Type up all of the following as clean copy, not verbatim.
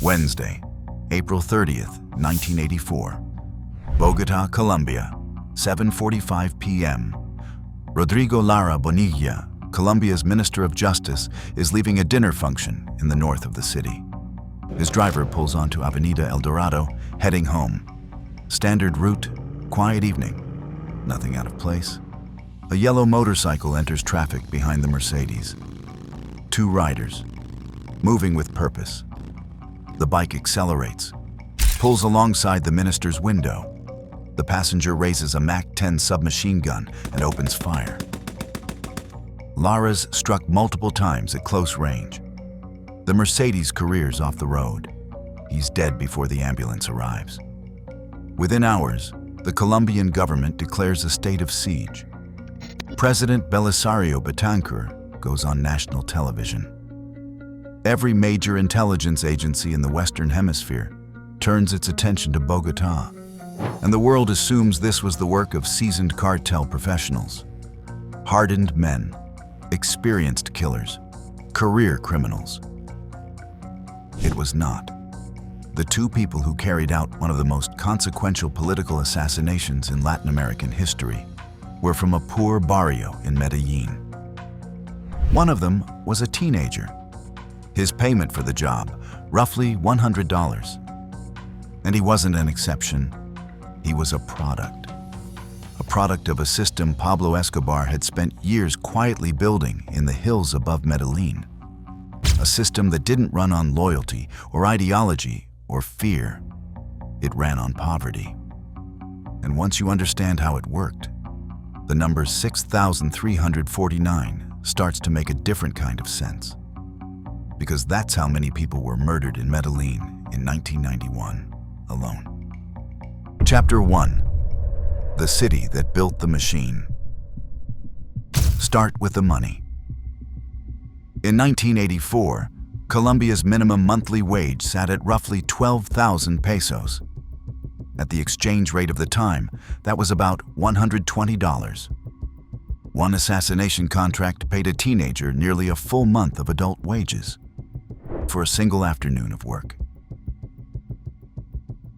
Wednesday, April 30th, 1984. Bogota, Colombia, 7:45 p.m. Rodrigo Lara Bonilla, Colombia's Minister of Justice, is leaving a dinner function in the north of the city. His driver pulls onto Avenida El Dorado, heading home. Standard route, quiet evening. Nothing out of place. A yellow motorcycle enters traffic behind the Mercedes. Two riders, moving with purpose. The bike accelerates, pulls alongside the minister's window. The passenger raises a MAC-10 submachine gun and opens fire. Lara's struck multiple times at close range. The Mercedes careers off the road. He's dead before the ambulance arrives. Within hours, the Colombian government declares a state of siege. President Belisario Betancur goes on national television. Every major intelligence agency in the Western Hemisphere turns its attention to Bogota, and the world assumes this was the work of seasoned cartel professionals. Hardened men, experienced killers, career criminals. It was not. The two people who carried out one of the most consequential political assassinations in Latin American history were from a poor barrio in Medellín. One of them was a teenager. His payment for the job, roughly $100. And he wasn't an exception. He was a product of a system Pablo Escobar had spent years quietly building in the hills above Medellín. A system that didn't run on loyalty or ideology or fear. It ran on poverty. And once you understand how it worked, the number 6,349 starts to make a different kind of sense. Because that's how many people were murdered in Medellín in 1991 alone. Chapter 1. The city that built the machine. Start with the money. In 1984, Colombia's minimum monthly wage sat at roughly 12,000 pesos. At the exchange rate of the time, that was about $120. One assassination contract paid a teenager nearly a full month of adult wages for a single afternoon of work.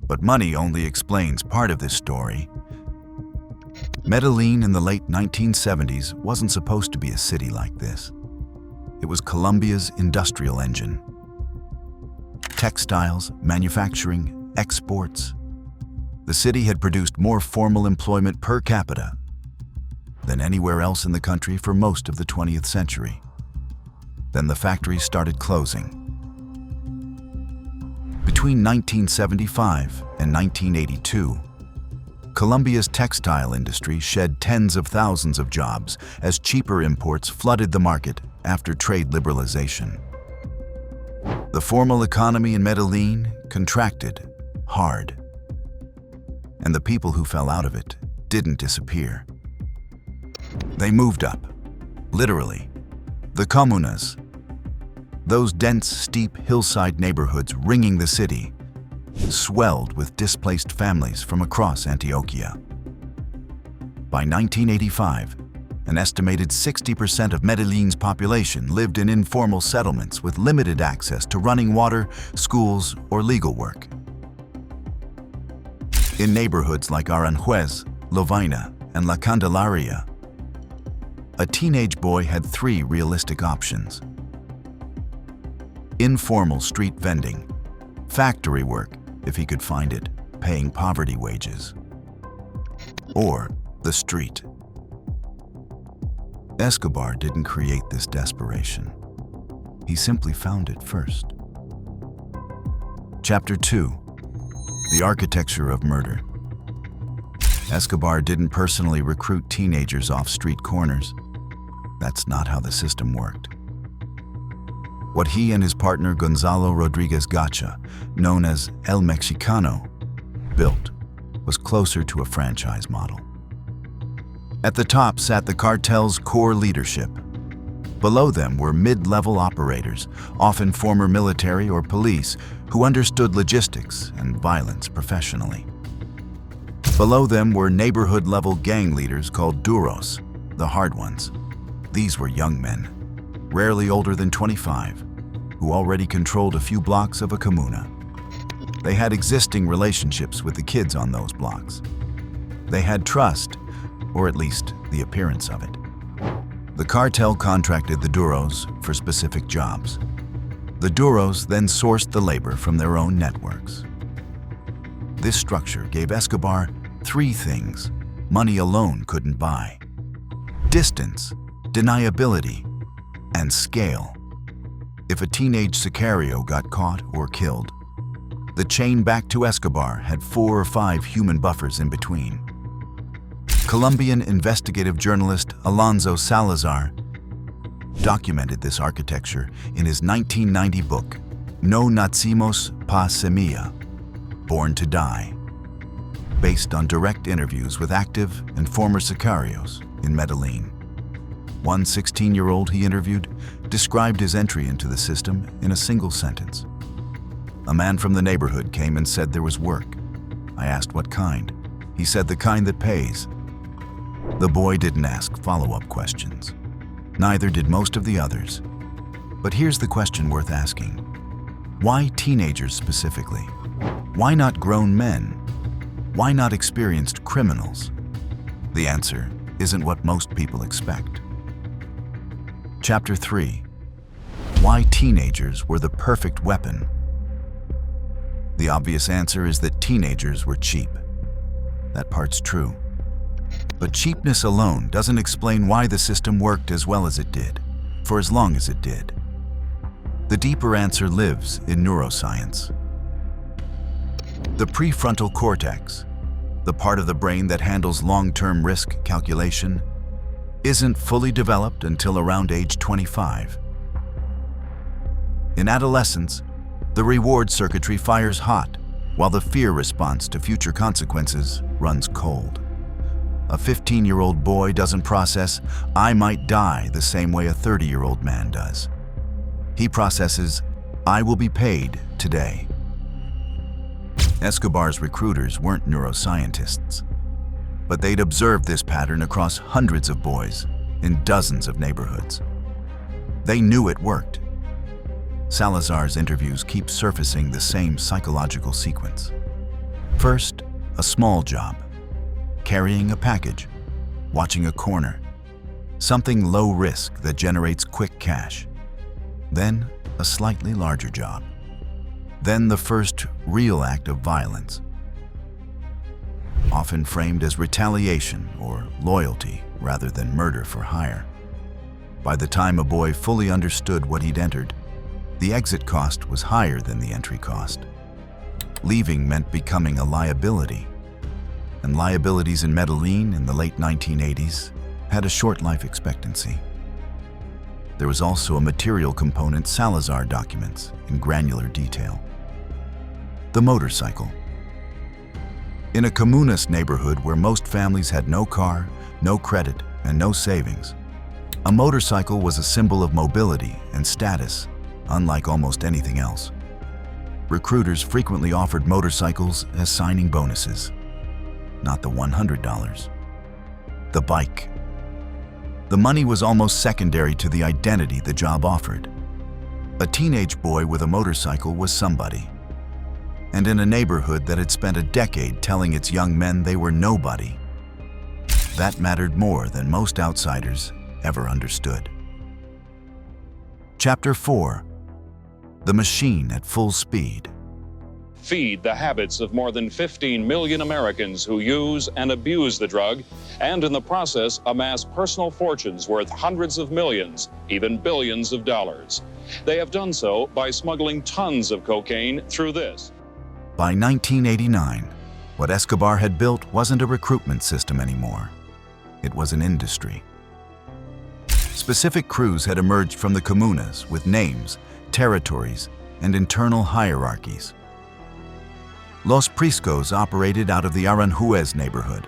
But money only explains part of this story. Medellín in the late 1970s wasn't supposed to be a city like this. It was Colombia's industrial engine. Textiles, manufacturing, exports. The city had produced more formal employment per capita than anywhere else in the country for most of the 20th century. Then the factories started closing. Between 1975 and 1982, Colombia's textile industry shed tens of thousands of jobs as cheaper imports flooded the market after trade liberalization. The formal economy in Medellín contracted hard, and the people who fell out of it didn't disappear. They moved up, literally. The comunas, those dense, steep hillside neighborhoods ringing the city, swelled with displaced families from across Antioquia. By 1985, an estimated 60% of Medellín's population lived in informal settlements with limited access to running water, schools, or legal work. In neighborhoods like Aranjuez, Lovaina, and La Candelaria, a teenage boy had three realistic options: informal street vending, factory work, if he could find it, paying poverty wages, or the street. Escobar didn't create this desperation. He simply found it first. Chapter 2. The architecture of murder. Escobar didn't personally recruit teenagers off street corners. That's not how the system worked. What he and his partner Gonzalo Rodriguez Gacha, known as El Mexicano, built was closer to a franchise model. At the top sat the cartel's core leadership. Below them were mid-level operators, often former military or police, who understood logistics and violence professionally. Below them were neighborhood-level gang leaders called duros, the hard ones. These were young men, rarely older than 25, who already controlled a few blocks of a comuna. They had existing relationships with the kids on those blocks. They had trust, or at least the appearance of it. The cartel contracted the duros for specific jobs. The duros then sourced the labor from their own networks. This structure gave Escobar three things money alone couldn't buy: distance, deniability, and scale. If a teenage sicario got caught or killed, the chain back to Escobar had 4 or 5 human buffers in between. Colombian investigative journalist Alonso Salazar documented this architecture in his 1990 book, No Nacimos pa Semilla, Born to Die, based on direct interviews with active and former sicarios in Medellín. One 16-year-old he interviewed described his entry into the system in a single sentence. A man from the neighborhood came and said there was work. I asked what kind. He said the kind that pays. The boy didn't ask follow-up questions. Neither did most of the others. But here's the question worth asking. Why teenagers specifically? Why not grown men? Why not experienced criminals? The answer isn't what most people expect. Chapter 3. Why teenagers were the perfect weapon. The obvious answer is that teenagers were cheap. That part's true. But cheapness alone doesn't explain why the system worked as well as it did, for as long as it did. The deeper answer lives in neuroscience. The prefrontal cortex, the part of the brain that handles long-term risk calculation, isn't fully developed until around age 25. In adolescence, the reward circuitry fires hot, while the fear response to future consequences runs cold. A 15-year-old boy doesn't process, "I might die," the same way a 30-year-old man does. He processes, "I will be paid today." Escobar's recruiters weren't neuroscientists, but they'd observed this pattern across hundreds of boys in dozens of neighborhoods. They knew it worked. Salazar's interviews keep surfacing the same psychological sequence. First, a small job, carrying a package, watching a corner, something low risk that generates quick cash. Then, a slightly larger job. Then the first real act of violence, often framed as retaliation or loyalty rather than murder for hire. By the time a boy fully understood what he'd entered, the exit cost was higher than the entry cost. Leaving meant becoming a liability, and liabilities in Medellín in the late 1980s had a short life expectancy. There was also a material component Salazar documents in granular detail. The motorcycle. In a comunas neighborhood where most families had no car, no credit, and no savings, a motorcycle was a symbol of mobility and status, unlike almost anything else. Recruiters frequently offered motorcycles as signing bonuses. Not the $100. The bike. The money was almost secondary to the identity the job offered. A teenage boy with a motorcycle was somebody. And in a neighborhood that had spent a decade telling its young men they were nobody, that mattered more than most outsiders ever understood. Chapter 4. The machine at full speed. Feed the habits of more than 15 million Americans who use and abuse the drug, and in the process amass personal fortunes worth hundreds of millions, even billions of dollars. They have done so by smuggling tons of cocaine through this. By 1989, what Escobar had built wasn't a recruitment system anymore. It was an industry. Specific crews had emerged from the comunas with names, territories, and internal hierarchies. Los Priscos operated out of the Aranjuez neighborhood.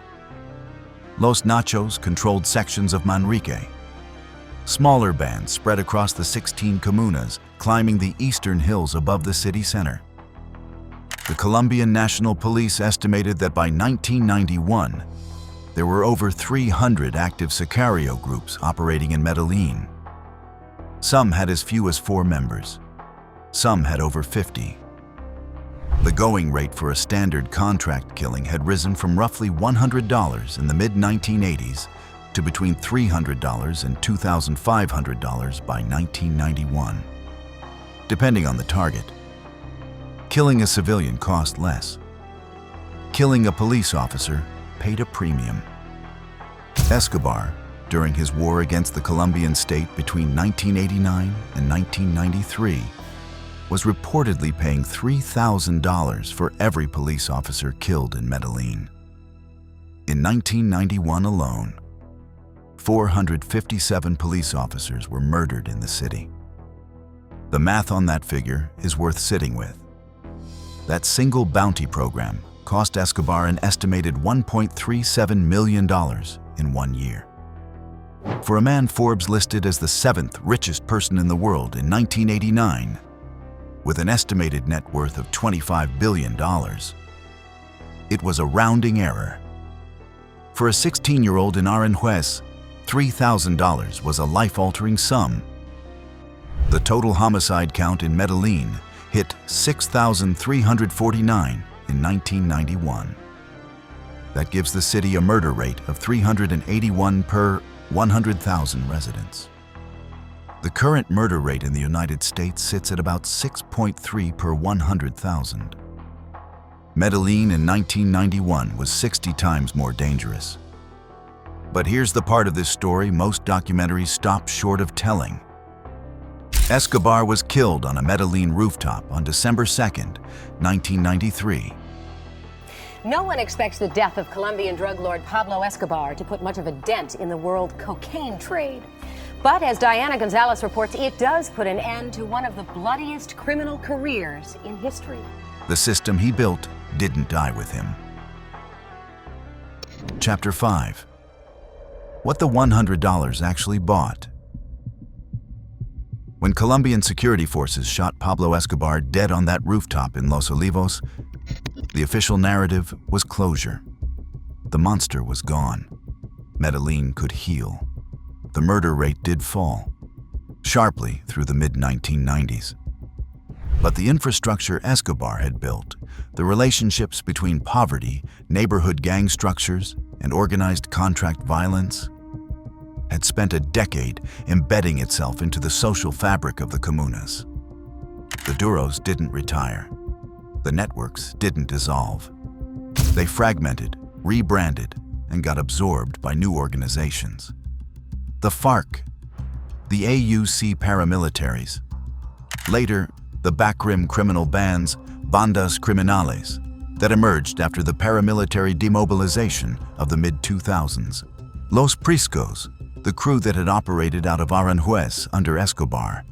Los Nachos controlled sections of Manrique. Smaller bands spread across the 16 comunas, climbing the eastern hills above the city center. The Colombian National Police estimated that by 1991, there were over 300 active sicario groups operating in Medellín. Some had as few as 4 members. Some had over 50. The going rate for a standard contract killing had risen from roughly $100 in the mid-1980s to between $300 and $2,500 by 1991, depending on the target. Killing a civilian cost less. Killing a police officer paid a premium. Escobar, during his war against the Colombian state between 1989 and 1993, was reportedly paying $3,000 for every police officer killed in Medellín. In 1991 alone, 457 police officers were murdered in the city. The math on that figure is worth sitting with. That single bounty program cost Escobar an estimated $1.37 million in 1 year. For a man Forbes listed as the 7th richest person in the world in 1989, with an estimated net worth of $25 billion, it was a rounding error. For a 16-year-old in Aranjuez, $3,000 was a life-altering sum. The total homicide count in Medellín hit 6,349 in 1991. That gives the city a murder rate of 381 per 100,000 residents. The current murder rate in the United States sits at about 6.3 per 100,000. Medellín in 1991 was 60 times more dangerous. But here's the part of this story most documentaries stop short of telling. Escobar was killed on a Medellín rooftop on December 2nd, 1993. No one expects the death of Colombian drug lord Pablo Escobar to put much of a dent in the world cocaine trade. But as Diana Gonzalez reports, it does put an end to one of the bloodiest criminal careers in history. The system he built didn't die with him. Chapter 5. What the $100 actually bought. When Colombian security forces shot Pablo Escobar dead on that rooftop in Los Olivos, the official narrative was closure. The monster was gone. Medellín could heal. The murder rate did fall, sharply through the mid-1990s. But the infrastructure Escobar had built, the relationships between poverty, neighborhood gang structures, and organized contract violence, had spent a decade embedding itself into the social fabric of the comunas. The duros didn't retire. The networks didn't dissolve. They fragmented, rebranded, and got absorbed by new organizations. The FARC, the AUC paramilitaries, later the backrim criminal bands, bandas criminales, that emerged after the paramilitary demobilization of the mid-2000s. Los Priscos, the crew that had operated out of Aranjuez under Escobar,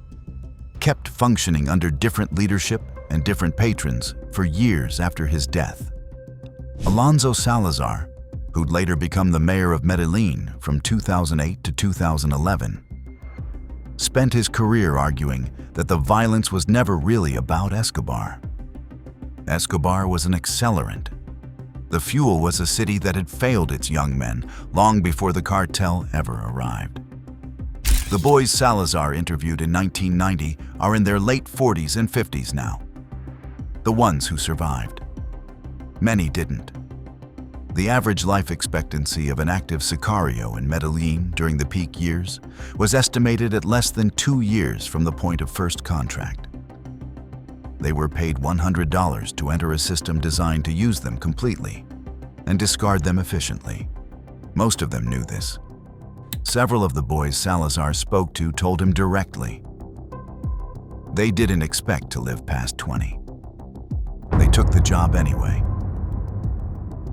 kept functioning under different leadership and different patrons for years after his death. Alonso Salazar, who'd later become the mayor of Medellín from 2008 to 2011, spent his career arguing that the violence was never really about Escobar. Escobar was an accelerant. The fuel was a city that had failed its young men long before the cartel ever arrived. The boys Salazar interviewed in 1990 are in their late 40s and 50s now. The ones who survived. Many didn't. The average life expectancy of an active sicario in Medellín during the peak years was estimated at less than 2 years from the point of first contract. They were paid $100 to enter a system designed to use them completely and discard them efficiently. Most of them knew this. Several of the boys Salazar spoke to told him directly. They didn't expect to live past 20. They took the job anyway.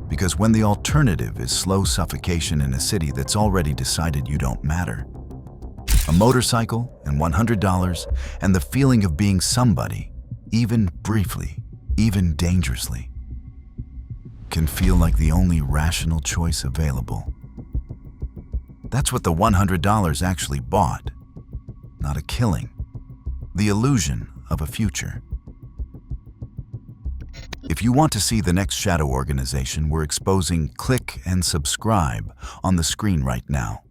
Because when the alternative is slow suffocation in a city that's already decided you don't matter, a motorcycle and $100 and the feeling of being somebody, even briefly, even dangerously, can feel like the only rational choice available. That's what the $100 actually bought. Not a killing, the illusion of a future. If you want to see the next shadow organization we're exposing, click and subscribe on the screen right now.